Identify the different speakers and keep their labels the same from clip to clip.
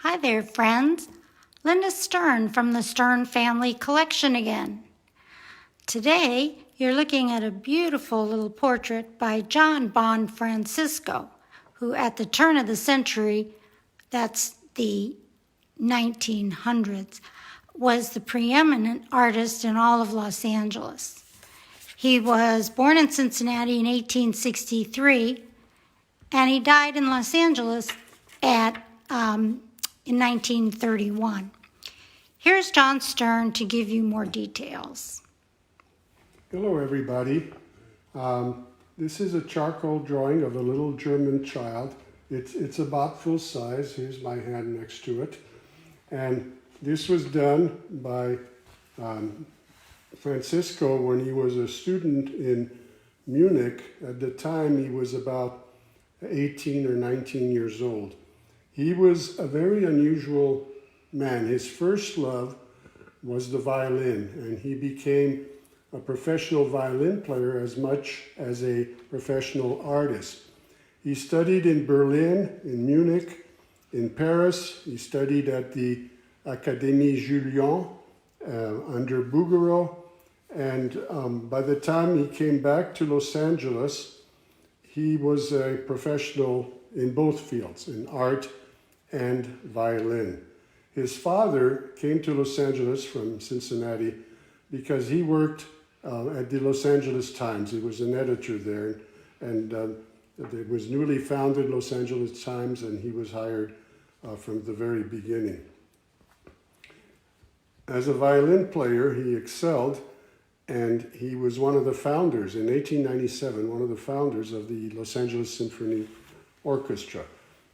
Speaker 1: Hi there, friends. Linda Stern from the Stern Family Collection again. Today, you're looking at a beautiful little portrait by John Bonfrancisco, who at the turn of the century, that's the 1900s, was the preeminent artist in all of Los Angeles. He was born in Cincinnati in 1863, and he died in Los Angeles in 1931. Here's John Stern to give you more details.
Speaker 2: Hello, everybody. This is a charcoal drawing of a little German child. It's about full size. Here's my hand next to it. And this was done by Francisco when he was a student in Munich. At the time, he was about 18 or 19 years old. He was a very unusual man. His first love was the violin, and he became a professional violin player as much as a professional artist. He studied in Berlin, in Munich, in Paris. He studied at the Académie Julian under Bouguereau, and by the time he came back to Los Angeles, he was a professional in both fields, in art and violin. His father came to Los Angeles from Cincinnati because he worked at the Los Angeles Times. He was an editor there, and it was newly founded Los Angeles Times, and he was hired from the very beginning. As a violin player, he excelled, and he was one of the founders, in 1897, one of the founders of the Los Angeles Symphony Orchestra.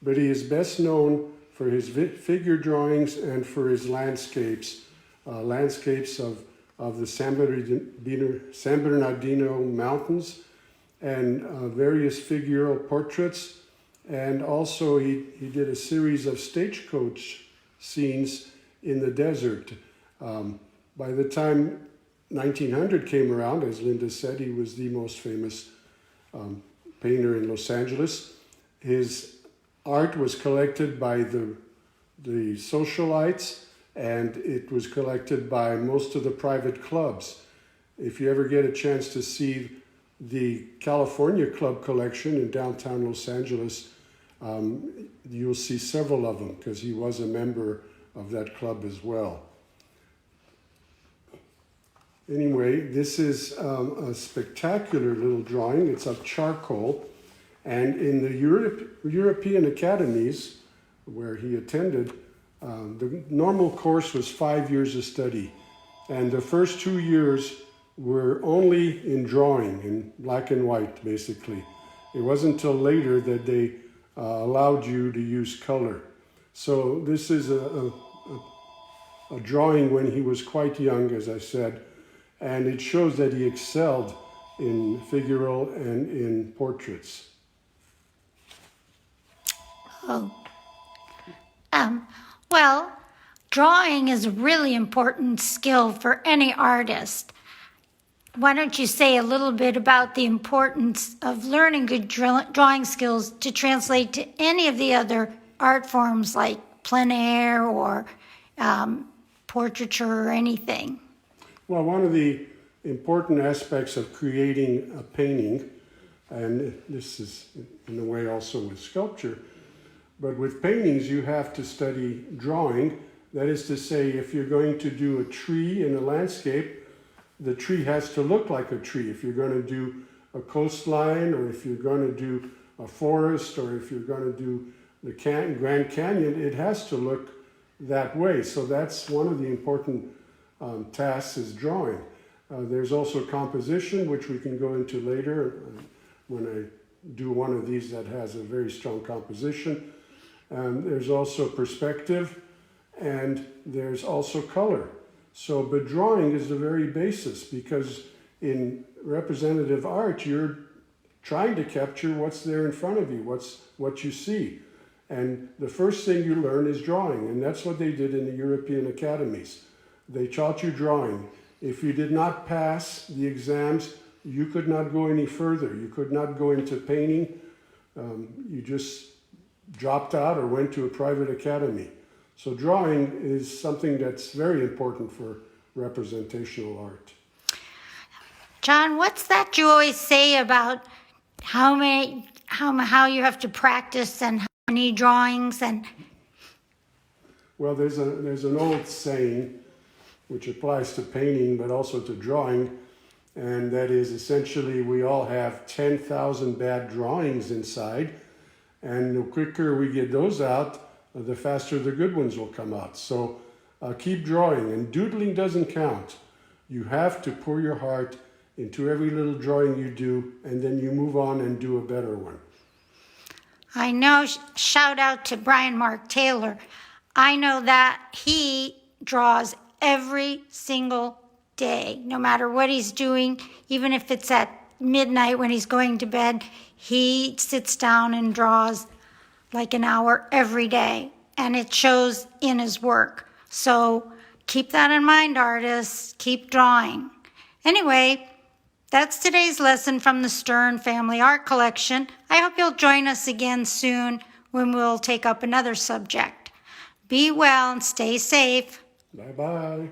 Speaker 2: But he is best known for his figure drawings and for his landscapes of the San Bernardino Mountains, and various figural portraits. And also he did a series of stagecoach scenes in the desert. By the time 1900 came around, as Linda said, he was the most famous painter in Los Angeles. His art was collected by the socialites, and it was collected by most of the private clubs. If you ever get a chance to see the California Club collection in downtown Los Angeles, you'll see several of them because he was a member of that club as well. Anyway, this is a spectacular little drawing. It's of charcoal, and in the European academies where he attended, the normal course was 5 years of study, and the first 2 years were only in drawing, in black and white, basically. It wasn't until later that they allowed you to use color. So this is a drawing when he was quite young, as I said, and it shows that he excelled in figural and in portraits.
Speaker 1: Well, drawing is a really important skill for any artist. Why don't you say a little bit about the importance of learning good drawing skills to translate to any of the other art forms like plein air or portraiture or anything?
Speaker 2: Well, one of the important aspects of creating a painting, and this is in a way also with sculpture, but with paintings you have to study drawing. That is to say, if you're going to do a tree in a landscape, the tree has to look like a tree. If you're going to do a coastline, or if you're going to do a forest, or if you're going to do the Grand Canyon, it has to look that way. So that's one of the important tasks is drawing. There's also composition, which we can go into later when I do one of these that has a very strong composition. There's also perspective, and there's also color. So, but drawing is the very basis, because in representative art, you're trying to capture what's there in front of you, what you see. And the first thing you learn is drawing, and that's what they did in the European academies. They taught you drawing. If you did not pass the exams, you could not go any further. You could not go into painting. You just dropped out or went to a private academy. So drawing is something that's very important for representational art.
Speaker 1: John, what's that you always say about how you have to practice and how many drawings and
Speaker 2: Well, there's an old saying which applies to painting but also to drawing, and that is essentially we all have 10,000 bad drawings inside, and the quicker we get those out, the faster the good ones will come out. So keep drawing, and doodling doesn't count. You have to pour your heart into every little drawing you do, and then you move on and do a better one.
Speaker 1: I know, shout out to Brian Mark Taylor. I know that he draws every single day, no matter what he's doing, even if it's at midnight when he's going to bed, he sits down and draws like an hour every day, and it shows in his work. So keep that in mind, artists. Keep drawing. Anyway, that's today's lesson from the Stern Family Art Collection. I hope you'll join us again soon when we'll take up another subject. Be well and stay safe.
Speaker 2: Bye-bye.